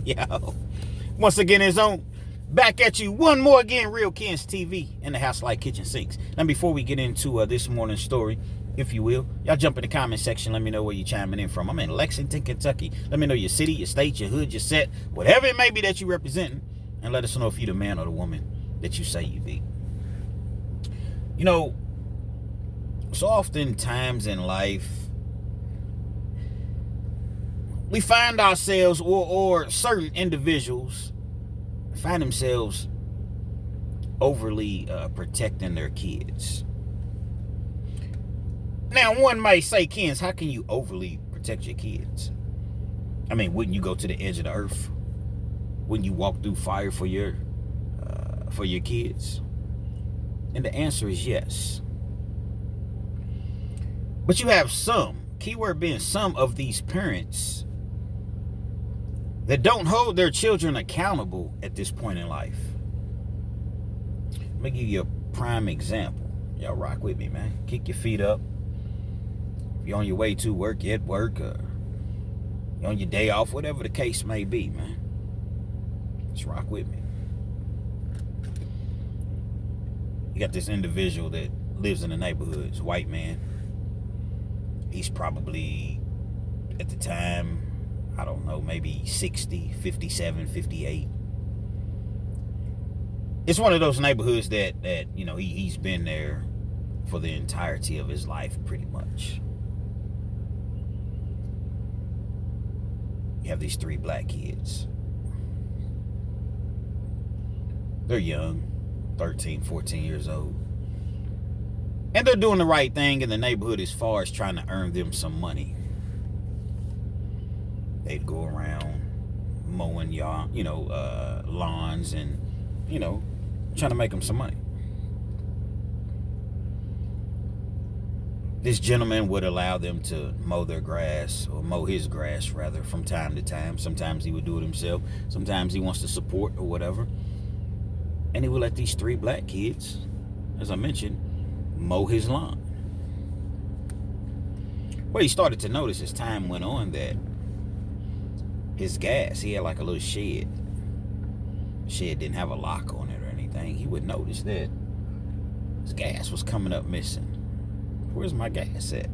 Yo. Once again, it's on. Back at you one more again, Real Kens TV and the House Like Kitchen Sinks. Now, before we get into this morning's story, if you will, y'all jump in the comment section. Let me know where you're chiming in from. I'm in Lexington, Kentucky. Let me know your city, your state, your hood, your set, whatever it may be that you're representing. And let us know if you're the man or the woman that you say you be. You know, so oftentimes in life, we find ourselves or certain individuals find themselves overly protecting their kids. Now, one might say, Kens, how can you overly protect your kids? I mean, wouldn't you go to the edge of the earth? Wouldn't you walk through fire for your kids? And the answer is yes. But you have some, keyword being some of these parents that don't hold their children accountable at this point in life. Let me give you a prime example. Y'all rock with me, man. Kick your feet up. If you're on your way to work, you're at work, or you're on your day off, whatever the case may be, man. Just rock with me. You got this individual that lives in the neighborhood. It's a white man. He's probably, at the time, I don't know, maybe 60, 57, 58. It's one of those neighborhoods that you know, he's been there for the entirety of his life, pretty much. You have these 3 black kids. They're young, 13, 14 years old. And they're doing the right thing in the neighborhood as far as trying to earn them some money. They'd go around mowing lawns and, trying to make them some money. This gentleman would allow them to mow their grass, or mow his grass rather, from time to time. Sometimes he would do it himself. Sometimes he wants to support or whatever. And he would let these 3 black kids, as I mentioned, mow his lawn. Well, he started to notice as time went on that his gas, he had like a little shed. The shed didn't have a lock on it or anything. He would notice that his gas was coming up missing. Where's my gas at?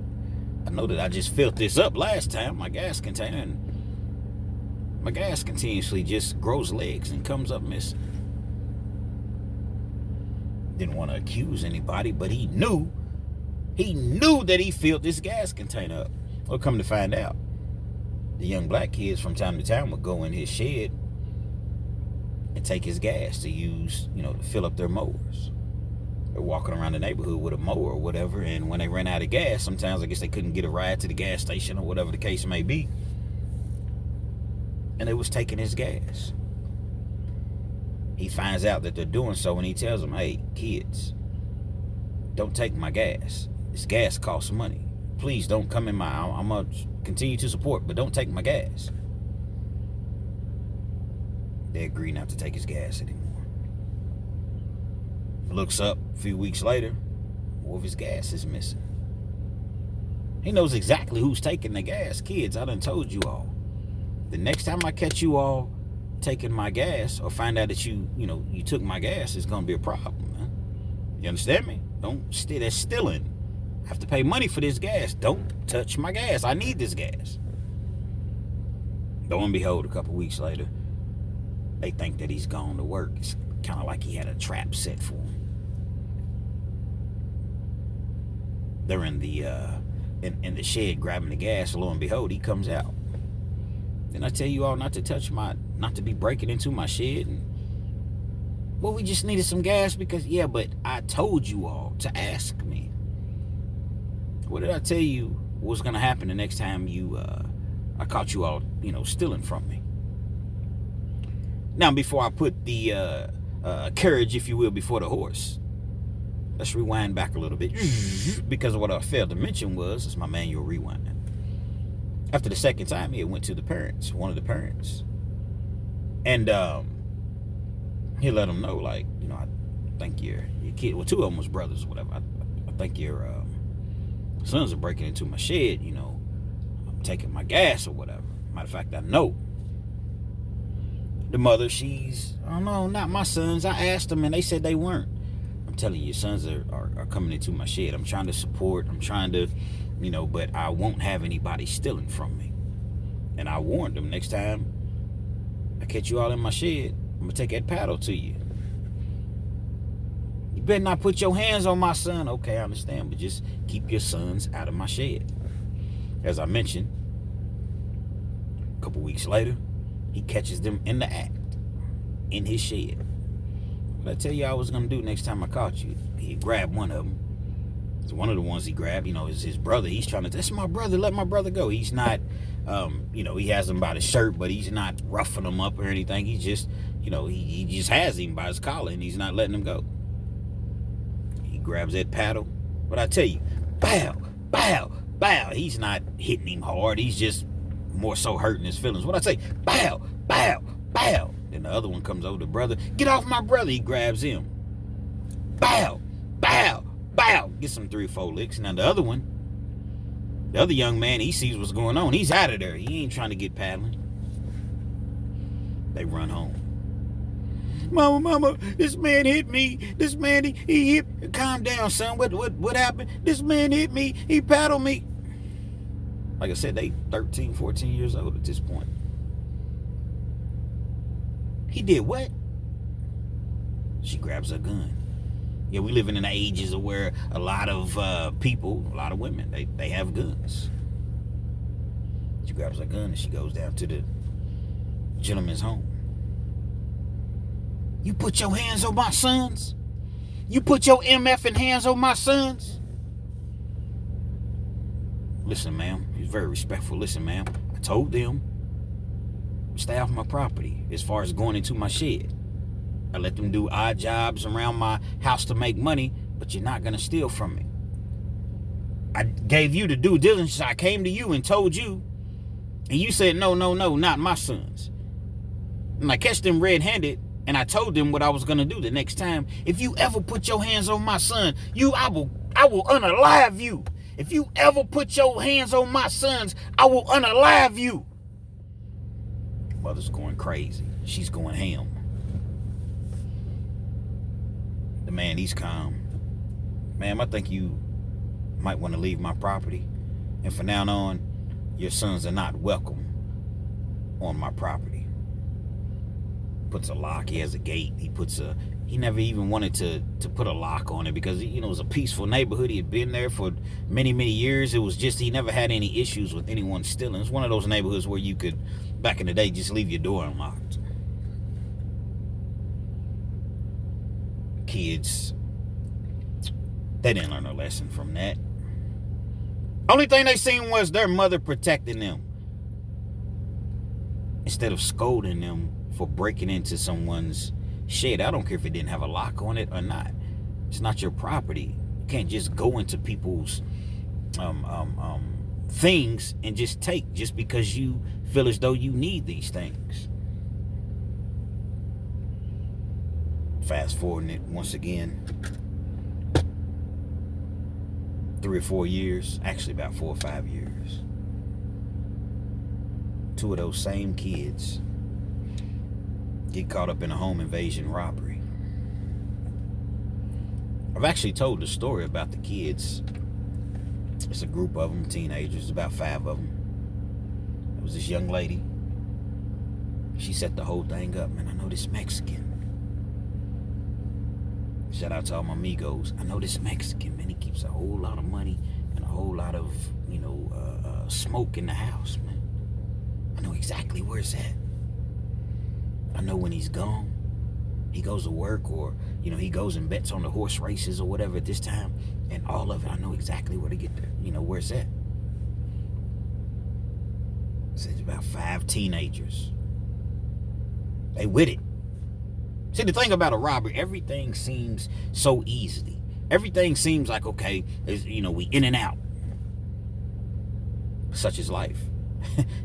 I know that I just filled this up last time, my gas container, and my gas continuously just grows legs and comes up missing. Didn't want to accuse anybody, but he knew that he filled this gas container up. Well, come to find out, the young black kids from time to time would go in his shed and take his gas to use, to fill up their mowers. They're walking around the neighborhood with a mower or whatever, and when they ran out of gas, sometimes I guess they couldn't get a ride to the gas station or whatever the case may be, and they was taking his gas. He finds out that they're doing so, and he tells them, hey, kids, don't take my gas. This gas costs money. Please don't come in I'm going to continue to support, but don't take my gas. They agree not to take his gas anymore. Looks up a few weeks later, more of his gas is missing. He knows exactly who's taking the gas. Kids, I done told you all. The next time I catch you all taking my gas, or find out that you took my gas, it's going to be a problem, man. You understand me? That's stealing. I have to pay money for this gas. Don't touch my gas. I need this gas. Lo and behold, a couple weeks later, they think that he's gone to work. It's kind of like he had a trap set for him. They're in the shed grabbing the gas. Lo and behold, he comes out. Didn't I tell you all not to be breaking into my shed? Well, we just needed some gas because, but I told you all to ask me. What did I tell you was going to happen the next time I caught you all, stealing from me? Now, before I put the carriage, if you will, before the horse, let's rewind back a little bit. Because what I failed to mention it's my manual rewind. After the second time, he went to one of the parents. And he let them know, I think your kid, well, 2 of them was brothers or whatever. I think your sons are breaking into my shed, I'm taking my gas or whatever. Matter of fact, I know. The mother, she's, oh no, not my sons. I asked them and they said they weren't. I'm telling you, your sons are coming into my shed. I'm trying to support. I'm trying to, but I won't have anybody stealing from me. And I warned them, next time I catch you all in my shed, I'm going to take that paddle to you. You better not put your hands on my son. Okay, I understand, but just keep your sons out of my shed. As I mentioned, a couple weeks later, he catches them in the act, in his shed. What I tell you I was going to do next time I caught you, he grabbed one of them. It's one of the ones he grabbed, is his brother. He's trying to, that's my brother, let my brother go. He's not, he has him by the shirt, but he's not roughing him up or anything. He just, he just has him by his collar and he's not letting him go. He grabs that paddle. But I tell you, bow, bow, bow. He's not hitting him hard. He's just more so hurting his feelings. What I say, bow, bow, bow. Then the other one comes over to brother. Get off my brother. He grabs him. Bow, bow, bow. Gets some 3 or 4 licks. Now the other one, the other young man, he sees what's going on. He's out of there. He ain't trying to get paddling. They run home. Mama, this man hit me. This man, he hit. Calm down, son. What happened? This man hit me. He paddled me. Like I said, they 13, 14 years old at this point. He did what? She grabs her gun. Yeah, we live in the ages of where a lot of people, a lot of women, they have guns. She grabs her gun and she goes down to the gentleman's home. You put your hands on my sons? You put your MFing hands on my sons? Listen, ma'am. He's very respectful. Listen, ma'am. I told them, stay off my property as far as going into my shed. I let them do odd jobs around my house to make money, but you're not going to steal from me. I gave you the due diligence. I came to you and told you, and you said, no, not my sons. And I catch them red-handed, and I told them what I was going to do the next time. If you ever put your hands on my son, I will unalive you. If you ever put your hands on my sons, I will unalive you. Mother's going crazy. She's going ham. The man, he's calm. Ma'am, I think you might want to leave my property. And from now on, your sons are not welcome on my property. Puts a lock. He has a gate. He never even wanted to put a lock on it because, it was a peaceful neighborhood. He had been there for many, many years. It was just, he never had any issues with anyone stealing. It's one of those neighborhoods where you could, back in the day, just leave your door unlocked. Kids, they didn't learn a lesson from that. Only thing they seen was their mother protecting them instead of scolding them for breaking into someone's shed. I don't care if it didn't have a lock on it or not. It's not your property. You can't just go into people's things and just take just because you feel as though you need these things. Fast forwarding it once again, 3 or 4 years, actually about 4 or 5 years. 2 of those same kids get caught up in a home invasion robbery. I've actually told the story about the kids. It's a group of them, teenagers, about 5 of them. There was this young lady. She set the whole thing up. Man, I know this Mexican. Shout out to all my amigos. I know this Mexican, man. He keeps a whole lot of money and a whole lot of, smoke in the house, man. I know exactly where it's at. I know when he's gone, he goes to work or, he goes and bets on the horse races or whatever at this time. And all of it, I know exactly where to get there, where it's at. So it's about 5 teenagers. They with it. See, the thing about a robbery, everything seems so easy. Everything seems like, okay, we in and out. Such is life.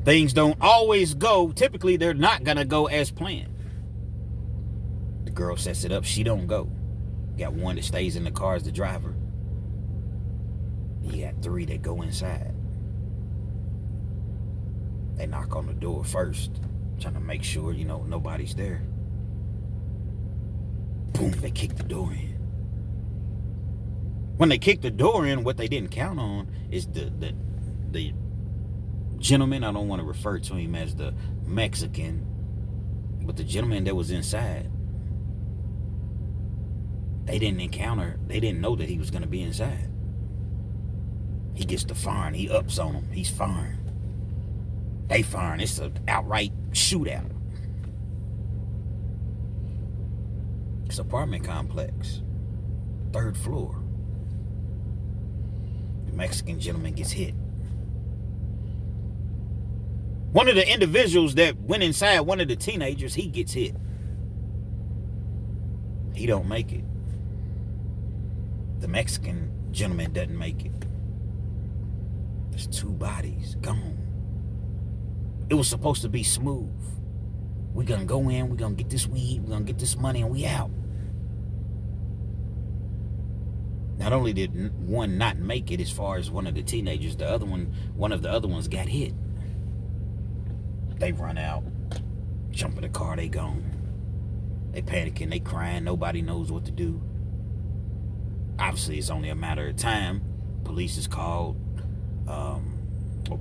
Things don't always go. Typically, they're not going to go as planned. The girl sets it up. She don't go. Got one that stays in the car as the driver. You got 3 that go inside. They knock on the door first. trying to make sure, nobody's there. Boom, they kicked the door in. When they kicked the door in, what they didn't count on is the gentleman, I don't want to refer to him as the Mexican, but the gentleman that was inside. They didn't know that he was going to be inside. He gets to firing, he ups on them, he's firing. They firing, it's an outright shootout. It's an apartment complex, 3rd floor. The Mexican gentleman gets hit. One of the individuals that went inside, one of the teenagers, he gets hit. He don't make it. The Mexican gentleman doesn't make it. There's 2 bodies gone. It was supposed to be smooth. We're going to go in, we're going to get this weed, we're going to get this money, and we out. Not only did one not make it as far as one of the teenagers, one of the other ones got hit. They run out, jump in the car, they gone. They panicking, they crying, nobody knows what to do. Obviously, it's only a matter of time. Police is called, or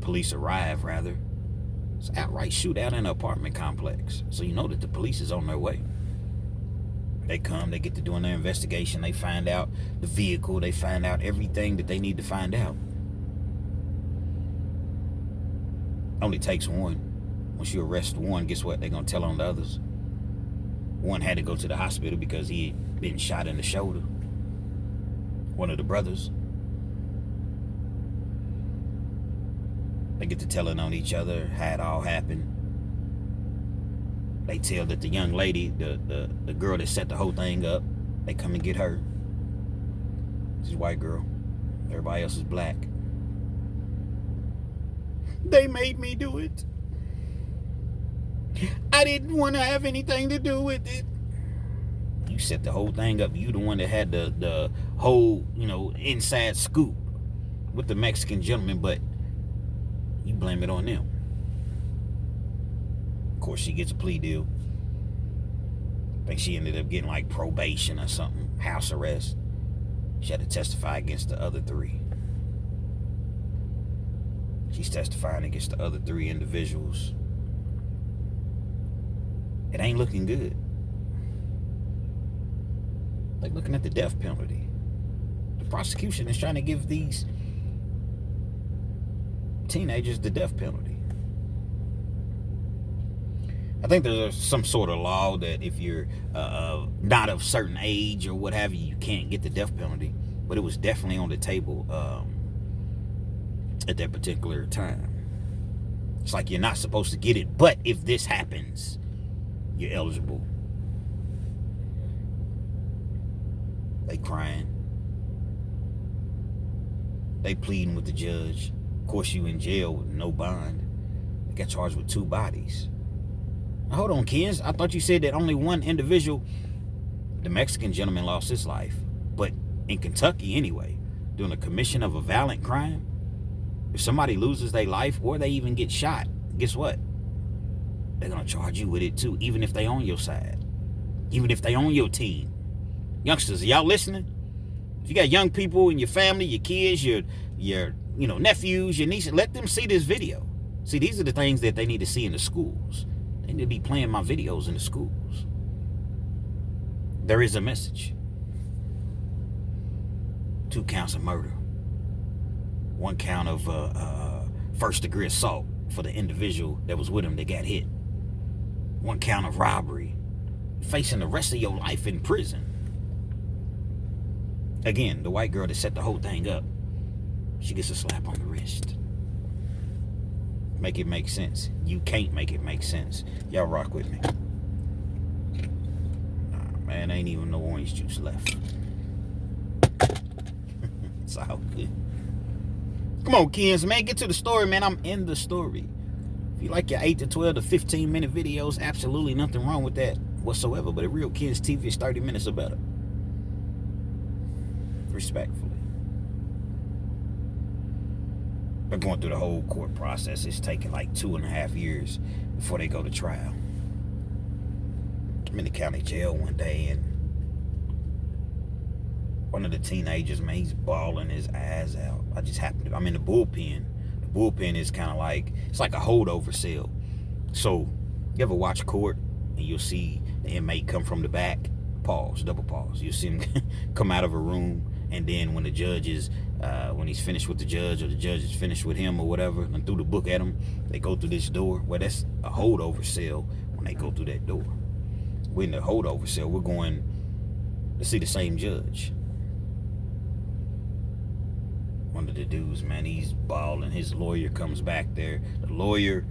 police arrive, rather. It's an outright shootout in an apartment complex. So you know that the police is on their way. They come, they get to doing their investigation, they find out the vehicle, they find out everything that they need to find out. Only takes one. Once you arrest one, guess what? They're going to tell on the others. One had to go to the hospital because he had been shot in the shoulder. One of the brothers. They get to telling on each other how it all happened. They tell that the young lady, the girl that set the whole thing up, they come and get her. She's a white girl. Everybody else is black. They made me do it. I didn't want to have anything to do with it. You set the whole thing up. You the one that had the whole, inside scoop with the Mexican gentleman, but you blame it on them. Of course, she gets a plea deal. I think she ended up getting like probation or something, house arrest. She had to testify against the other 3. She's testifying against the other 3 individuals. It ain't looking good. Like looking at the death penalty. The prosecution is trying to give these teenagers the death penalty. I think there's some sort of law that if you're not of certain age or what have you, you can't get the death penalty. But it was definitely on the table at that particular time. It's like you're not supposed to get it, but if this happens, you're eligible. They crying. They pleading with the judge. Of course, you in jail with no bond. They got charged with 2 bodies. Now, hold on, kids. I thought you said that only one individual, the Mexican gentleman, lost his life. But in Kentucky, anyway, during the commission of a violent crime, if somebody loses their life or they even get shot, guess what? They're going to charge you with it too, even if they on your side. Even if they on your team. Youngsters, are y'all listening? If you got young people in your family, your kids, your nephews, your nieces, let them see this video. See, these are the things that they need to see in the schools. They need to be playing my videos in the schools. There is a message. 2 counts of murder. 1 count of first-degree assault for the individual that was with him that got hit. 1 count of robbery. Facing the rest of your life in prison. Again, the white girl that set the whole thing up, she gets a slap on the wrist. Make it make sense. You can't make it make sense. Y'all rock with me. Nah, man, ain't even no orange juice left. It's all good. Come on, kids, man. Get to the story, man. I'm in the story. If you like your 8 to 12 to 15-minute videos, absolutely nothing wrong with that whatsoever. But a real Kids TV is 30 minutes or better. Respectfully. They're going through the whole court process. It's taking like 2.5 years before they go to trial. I'm in the county jail one day, and one of the teenagers, man, he's bawling his eyes out. I'm in the bullpen. The bullpen is kind of like, it's like a holdover cell. So you ever watch court and you'll see the inmate come from the back, pause, double pause. You'll see him come out of a room, and then when the judge is, when he's finished with the judge, or the judge is finished with him or whatever, and threw the book at him, they go through this door. Well, that's a holdover cell when they go through that door. We're in the holdover cell. We're going to see the same judge. One of the dudes, man, he's bawling. His lawyer comes back there. The lawyer,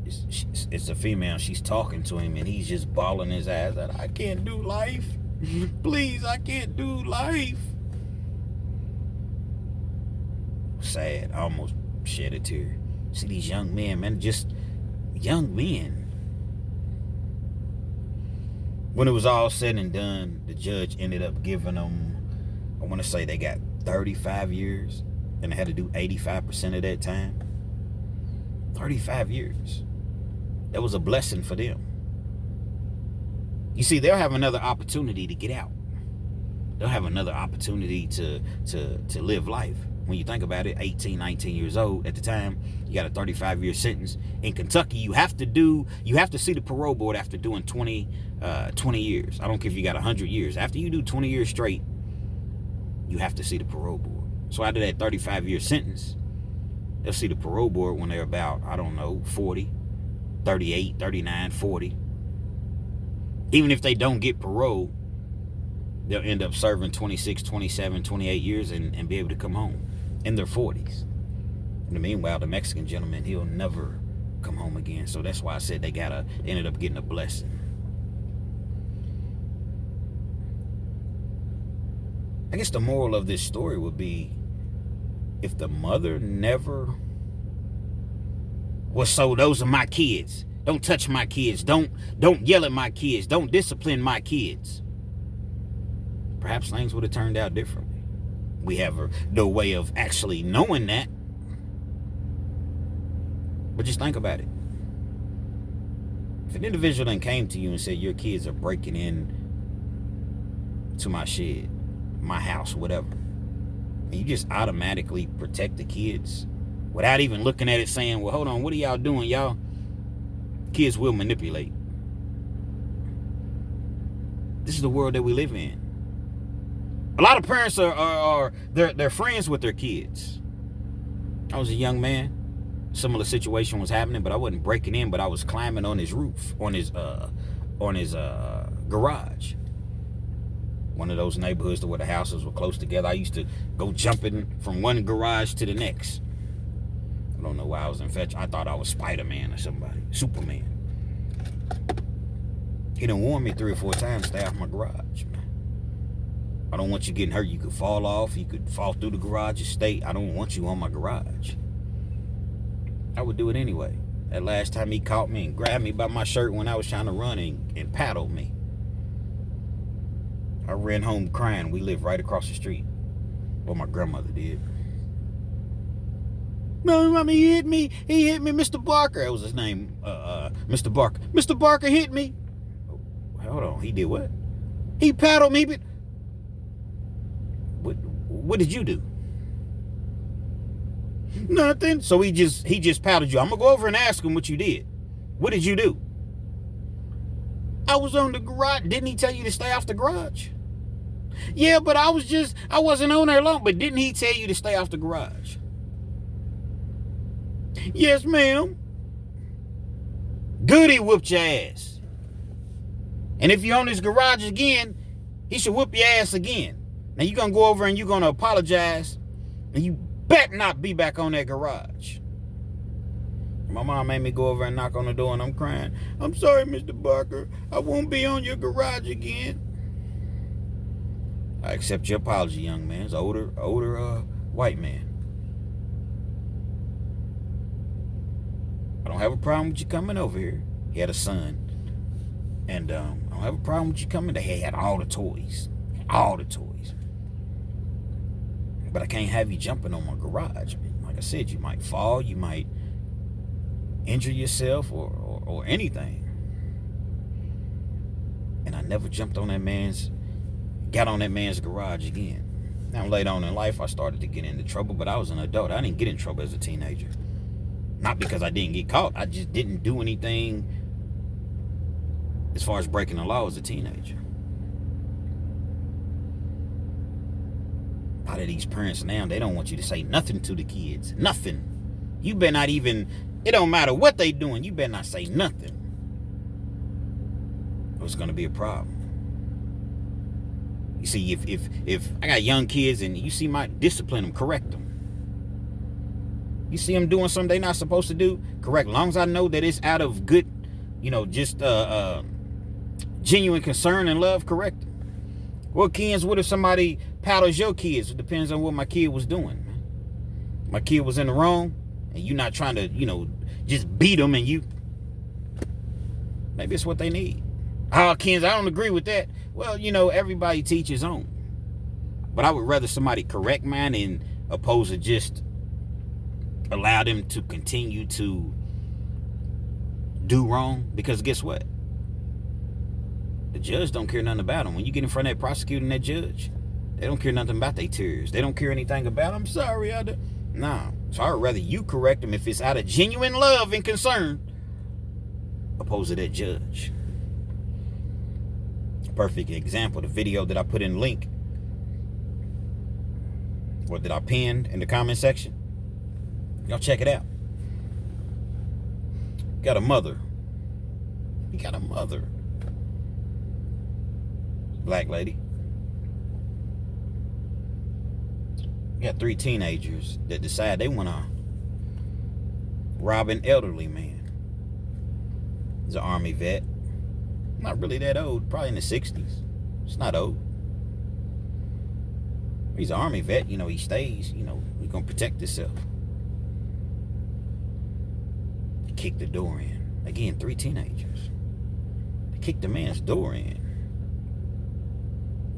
it's a female. She's talking to him, and he's just bawling his eyes out. I can't do life. Please, I can't do life. Sad. I almost shed a tear. See these young men, man, just young men. When it was all said and done, the judge ended up giving them, I want to say they got 35 years, and they had to do 85% of that time. 35 years. That was a blessing for them. You see, they'll have another opportunity to get out. They'll have another opportunity to live life. When you think about it, 18, 19 years old at the time, you got a 35-year sentence. In Kentucky, you have to see the parole board after doing 20 years. I don't care if you got 100 years. After you do 20 years straight, you have to see the parole board. So after that 35-year sentence, they'll see the parole board when they're about, 40, 38, 39, 40. Even if they don't get parole, they'll end up serving 26, 27, 28 years and be able to come home in their 40s. In the meanwhile, the Mexican gentleman, he'll never come home again. So that's why I said they ended up getting a blessing. I guess the moral of this story would be, if the mother never was, so those are my kids. Don't touch my kids. Don't yell at my kids. Don't discipline my kids. Perhaps things would have turned out differently. We have no way of actually knowing that. But just think about it. If an individual then came to you and said, your kids are breaking in to my shed, my house, whatever, and you just automatically protect the kids without even looking at it, saying, well, hold on, what are y'all doing? Y'all kids will manipulate. This is the world that we live in. A lot of parents they're friends with their kids. I was a young man. Similar situation was happening, but I wasn't breaking in, but I was climbing on his roof, on his garage. One of those neighborhoods where the houses were close together. I used to go jumping from one garage to the next. I don't know why I was infatuated. I thought I was Spider-Man or somebody, Superman. He done warned me 3 or 4 times, stay off my garage, man. I don't want you getting hurt. You could fall off. You could fall through the garage and stay. I don't want you on my garage. I would do it anyway. That last time he caught me and grabbed me by my shirt when I was trying to run and paddled me. I ran home crying. We lived right across the street. Well, my grandmother did. No, mommy, he hit me. He hit me, Mr. Barker. That was his name, Mr. Barker. Mr. Barker hit me. Hold on, he did what? He paddled me, but what did you do? Nothing. So he just paddled you. I'm gonna go over and ask him what you did. What did you do? I was on the garage. Didn't he tell you to stay off the garage? Yeah, but I wasn't on there long. But didn't he tell you to stay off the garage? Yes, ma'am. Good, he whooped your ass. And if you're on his garage again, he should whoop your ass again. Now you're gonna go over and you're gonna apologize, and you better not be back on that garage. My mom made me go over and knock on the door, and I'm crying. I'm sorry, Mr. Barker. I won't be on your garage again. I accept your apology, young man. It's an older white man. I don't have a problem with you coming over here. He had a son. And I don't have a problem with you coming. They had all the toys. All the toys. But I can't have you jumping on my garage. Like I said, you might fall. You might injure yourself or or anything. And I never got on that man's garage again. Now later on in life, I started to get into trouble, but I was an adult. I didn't get in trouble as a teenager. Not because I didn't get caught. I just didn't do anything as far as breaking the law as a teenager. A lot of these parents now, they don't want you to say nothing to the kids. Nothing. You better not even, it don't matter what they doing, you better not say nothing. It's going to be a problem. You see, if I got young kids and you see my discipline them, correct them. You see them doing something they're not supposed to do, correct. As long as I know that it's out of good, just genuine concern and love, correct them. What if somebody paddles your kids? It depends on what my kid was doing. My kid was in the wrong, and you not trying to, just beat them, and maybe it's what they need. Oh, kids, I don't agree with that. Well, everybody teaches on. But I would rather somebody correct mine and opposed to just allow them to continue to do wrong. Because guess what? The judge don't care nothing about them. When you get in front of that prosecutor and that judge, they don't care nothing about their tears. They don't care anything about, I'm sorry. Nah. So I would rather you correct them if it's out of genuine love and concern, opposed to that judge. Perfect example, the video that I put in link, or that I pinned in the comment section. Y'all check it out. Got a mother. He got a mother. Black lady. You got 3 teenagers that decide they want to rob an elderly man. He's an Army vet. Not really that old, probably in the 60s. It's not old. He's an Army vet, he stays, he's gonna protect himself. He kicked the door in. Again, 3 teenagers. They kicked the man's door in.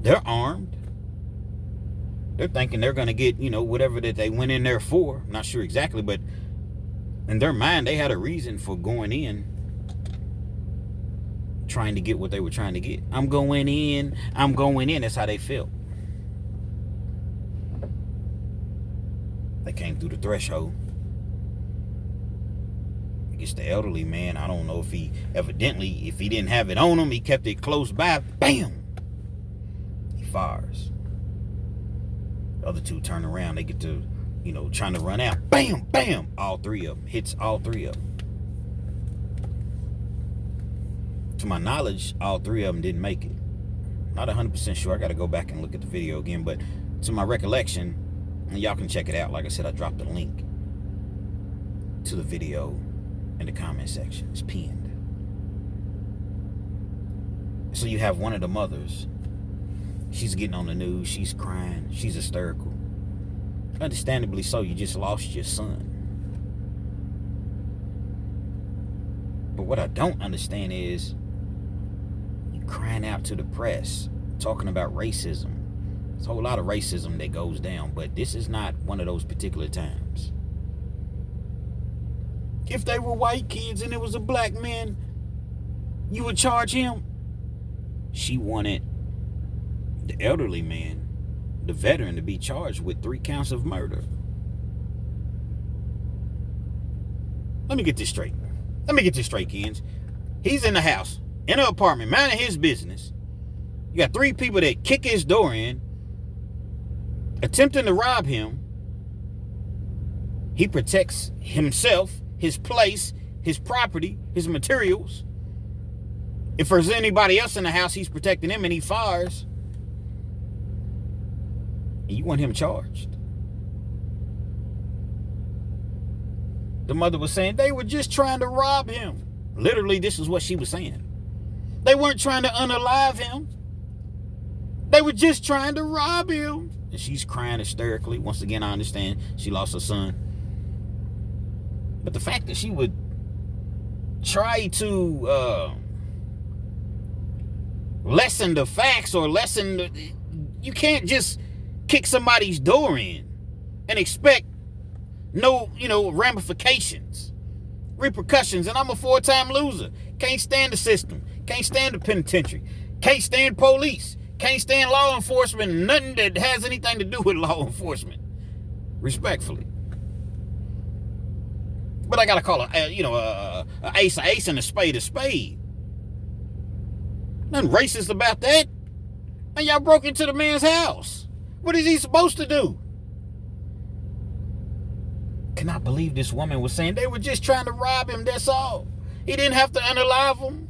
They're armed. They're thinking they're gonna get, whatever that they went in there for. I'm not sure exactly, but in their mind, they had a reason for going in, trying to get what they were trying to get. I'm going in. That's how they felt. They came through the threshold. I guess the elderly man, I don't know if he didn't have it on him, he kept it close by. Bam! He fires. The other 2 turn around. They get to, trying to run out. Bam! Bam! All 3 of them. Hits all 3 of them. To my knowledge, all 3 of them didn't make it. Not 100% sure. I got to go back and look at the video again. But to my recollection, and y'all can check it out. Like I said, I dropped a link to the video in the comment section. It's pinned. So you have one of the mothers. She's getting on the news. She's crying. She's hysterical. Understandably so. You just lost your son. But what I don't understand is crying out to the press, talking about racism. There's a whole lot of racism that goes down, but this is not one of those particular times. If they were white kids and it was a black man, you would charge him. She wanted the elderly man, the veteran, to be charged with 3 counts of murder. Let me get this straight, kids. He's in the house, in an apartment, minding his business. You got 3 people that kick his door in, attempting to rob him. He protects himself, his place, his property, his materials. If there's anybody else in the house, he's protecting him, and he fires. And you want him charged. The mother was saying they were just trying to rob him. Literally, this is what she was saying. They weren't trying to unalive him. They were just trying to rob him. And she's crying hysterically. Once again, I understand she lost her son. But the fact that she would try to lessen the facts or you can't just kick somebody's door in and expect no, ramifications. repercussions, and I'm a 4-time loser. Can't stand the system. Can't stand the penitentiary. Can't stand police. Can't stand law enforcement. Nothing that has anything to do with law enforcement. Respectfully. But I gotta call a ace and a spade a spade. Nothing racist about that. And y'all broke into the man's house. What is he supposed to do? Cannot believe this woman was saying they were just trying to rob him, that's all. He didn't have to unalive him.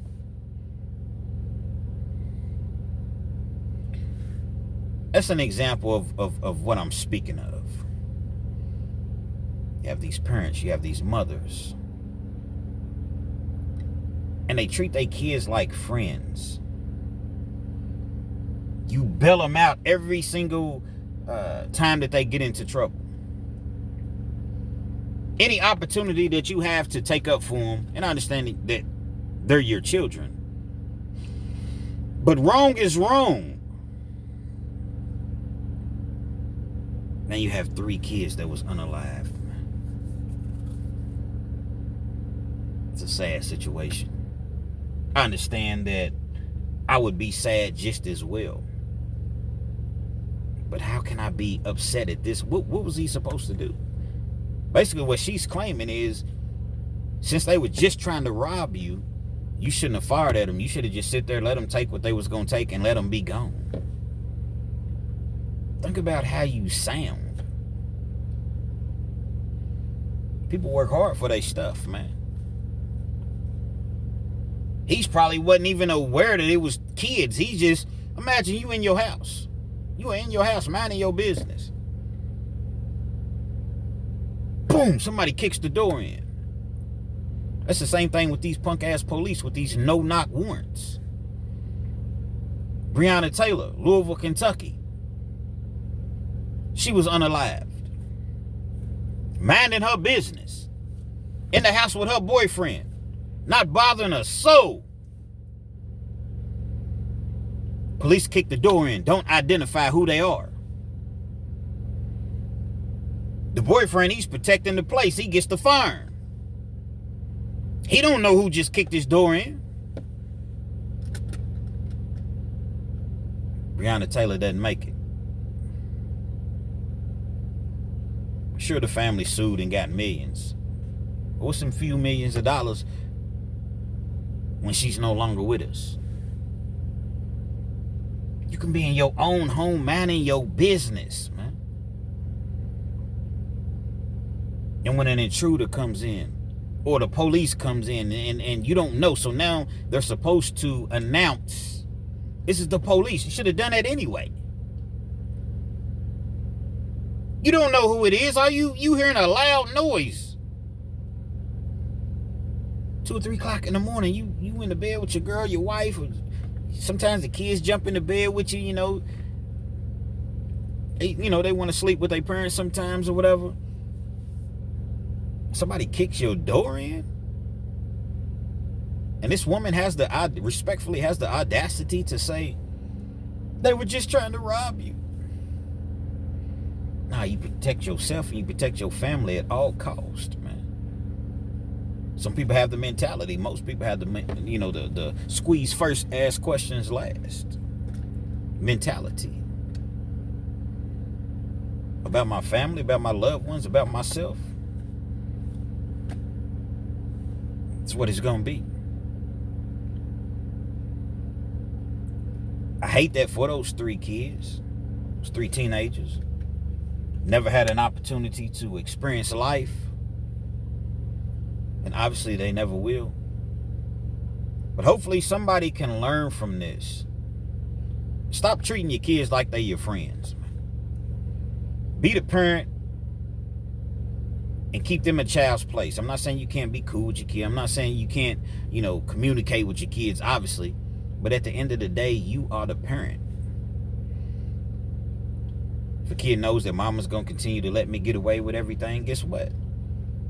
That's an example of what I'm speaking of. You have these parents, you have these mothers, and they treat their kids like friends. You bail them out every single time that they get into trouble. Any opportunity that you have to take up for them, and I understand that they're your children, but wrong is wrong. Now you have 3 kids that was unalived. It's a sad situation. I understand that I would be sad just as well. But how can I be upset at this? What was he supposed to do? Basically, what she's claiming is, since they were just trying to rob you, you shouldn't have fired at them. You should have just sit there, let them take what they was going to take, and let them be gone. Think about how you sound. People work hard for their stuff, man. He's probably wasn't even aware that it was kids. He just, imagine you in your house. You are in your house minding your business. Boom, somebody kicks the door in. That's the same thing with these punk-ass police with these no-knock warrants. Breonna Taylor, Louisville, Kentucky. She was unalived. Minding her business. In the house with her boyfriend. Not bothering a soul. Police kick the door in. Don't identify who they are. The boyfriend, he's protecting the place. He gets the firing. He don't know who just kicked his door in. Breonna Taylor doesn't make it. Sure, the family sued and got millions. Or some few millions of dollars when she's no longer with us. You can be in your own home minding your business, man. And when an intruder comes in, or the police comes in, and you don't know, so now they're supposed to announce, this is the police. You should have done that anyway. You don't know who it is. Are you hearing a loud noise? 2 or 3 o'clock in the morning, you in the bed with your girl, your wife, or sometimes the kids jump in the bed with you, they want to sleep with their parents sometimes or whatever. Somebody kicks your door in, and this woman respectfully has the audacity to say they were just trying to rob you. Nah, you protect yourself and you protect your family at all costs, man. Some people have the mentality. Most people have the squeeze first, ask questions last mentality. About my family, about my loved ones, about myself. That's what it's going to be. I hate that for those 3 kids, those 3 teenagers. Never had an opportunity to experience life. And obviously they never will. But hopefully somebody can learn from this. Stop treating your kids like they're your friends. Be the parent and keep them in child's place. I'm not saying you can't be cool with your kid. I'm not saying you can't, communicate with your kids, obviously. But at the end of the day, you are the parent. If a kid knows that mama's going to continue to let me get away with everything, guess what?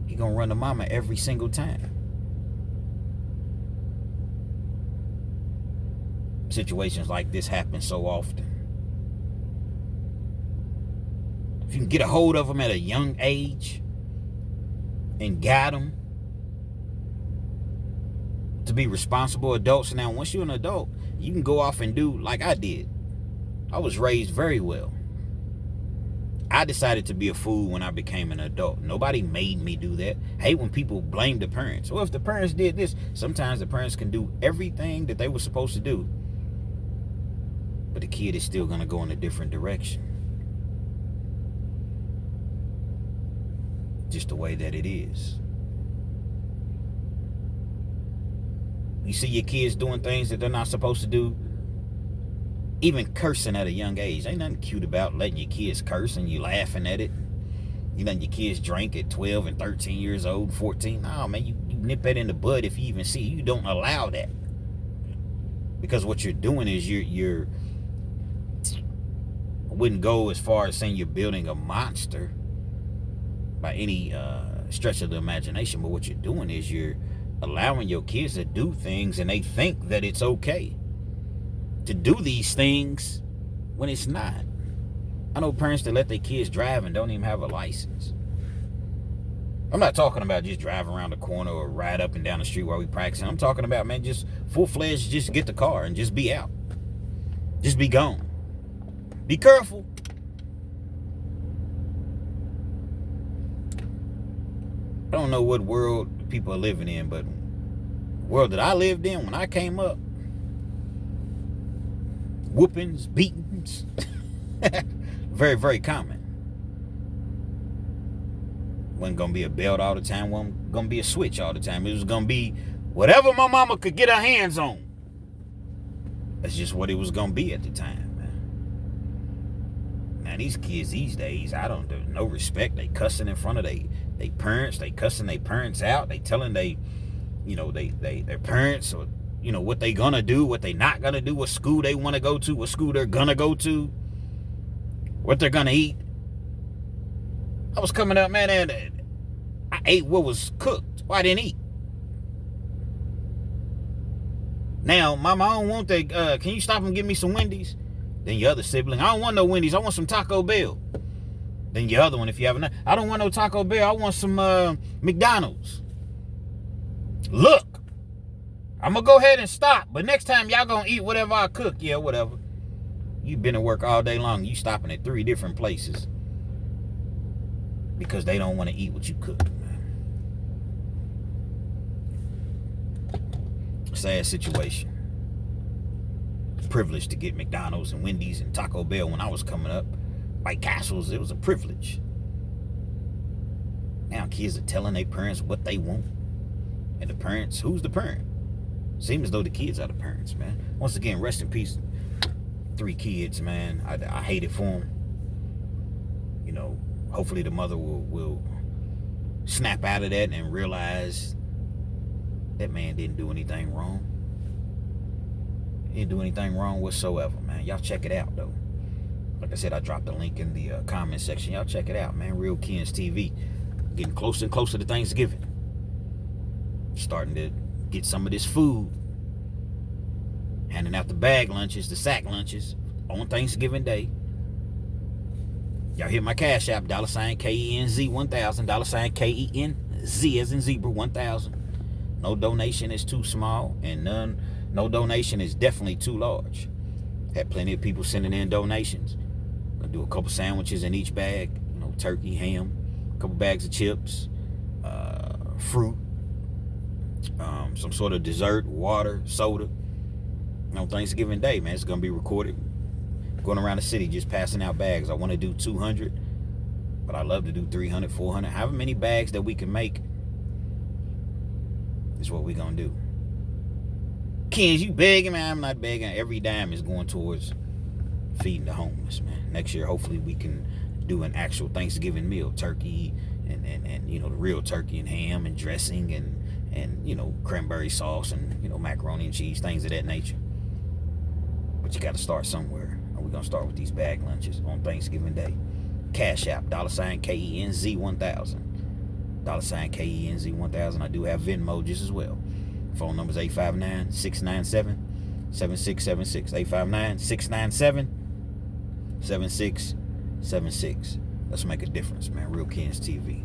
He going to run to mama every single time. Situations like this happen so often. If you can get a hold of them at a young age and guide them, to be responsible adults. Now, once you're an adult, you can go off and do like I did. I was raised very well. I decided to be a fool when I became an adult. Nobody made me do that. I hate when people blame the parents. Well, if the parents did this, sometimes the parents can do everything that they were supposed to do, but the kid is still going to go in a different direction. Just the way that it is. You see your kids doing things that they're not supposed to do, even cursing at a young age. Ain't nothing cute about letting your kids curse and you laughing at it. You letting your kids drink at 12 and 13 years old, 14. No, man, you nip that in the bud if you even see. You don't allow that. Because what you're doing is you're I wouldn't go as far as saying you're building a monster by any stretch of the imagination, but what you're doing is you're allowing your kids to do things and they think that it's okay to do these things when it's not. I know parents that let their kids drive and don't even have a license. I'm not talking about just drive around the corner or ride up and down the street while we practicing. I'm talking about, man, just full-fledged, just get the car and just be out. Just be gone. Be careful. I don't know what world people are living in, but the world that I lived in when I came up, whoopings, beatings, very, very common. Wasn't gonna be a belt all the time, wasn't gonna be a switch all the time. It was gonna be whatever my mama could get her hands on. That's just what it was gonna be at the time, man. Now these kids these days, I don't do no respect. They cussing in front of they parents, they cussing their parents out, they telling their parents or what they gonna do, what they not gonna do, what school they want to go to, what school they're gonna go to, what they're gonna eat. I was coming up, man, and I ate what was cooked. Well, I didn't eat. Now, mama, I don't want that. Can you stop and give me some Wendy's? Then your other sibling, I don't want no Wendy's. I want some Taco Bell. Then your other one, if you have enough, I don't want no Taco Bell. I want some McDonald's. Look, I'm going to go ahead and stop. But next time, y'all going to eat whatever I cook. Yeah, whatever. You've been at work all day long. You stopping at 3 different places. Because they don't want to eat what you cook, man. Sad situation. Privileged to get McDonald's and Wendy's and Taco Bell when I was coming up. White Castles, it was a privilege. Now kids are telling their parents what they want. And the parents, who's the parent? Seems as though the kids are the parents, man. Once again, rest in peace. 3 kids, man. I hate it for them. Hopefully the mother will snap out of that and realize that man didn't do anything wrong. He didn't do anything wrong whatsoever, man. Y'all check it out, though. Like I said, I dropped a link in the comment section. Y'all check it out, man. Real Kens TV. Getting closer and closer to Thanksgiving. Starting to get some of this food. Handing out the bag lunches, the sack lunches on Thanksgiving Day. Y'all hear my Cash App, $KENZ 1000, $KENZ as in zebra 1000. No donation is too small, and no donation is definitely too large. Had plenty of people sending in donations. Gonna do a couple sandwiches in each bag, turkey, ham, a couple bags of chips, fruit, some sort of dessert, water, soda. Thanksgiving Day, man, it's gonna be recorded. Going around the city just passing out bags. I want to do 200, but I love to do 300, 400. However many bags that we can make is what we're going to do. Kens, you begging, man? I'm not begging. Every dime is going towards feeding the homeless, man. Next year, hopefully, we can do an actual Thanksgiving meal. Turkey and the real turkey and ham and dressing and cranberry sauce and, macaroni and cheese, things of that nature. But you got to start somewhere. We're going to start with these bag lunches on Thanksgiving Day. Cash App, $KENZ 1000. $KENZ 1000. I do have Venmo just as well. Phone number is 859-697-7676. 859-697-7676. Let's make a difference, man. Real Kens TV.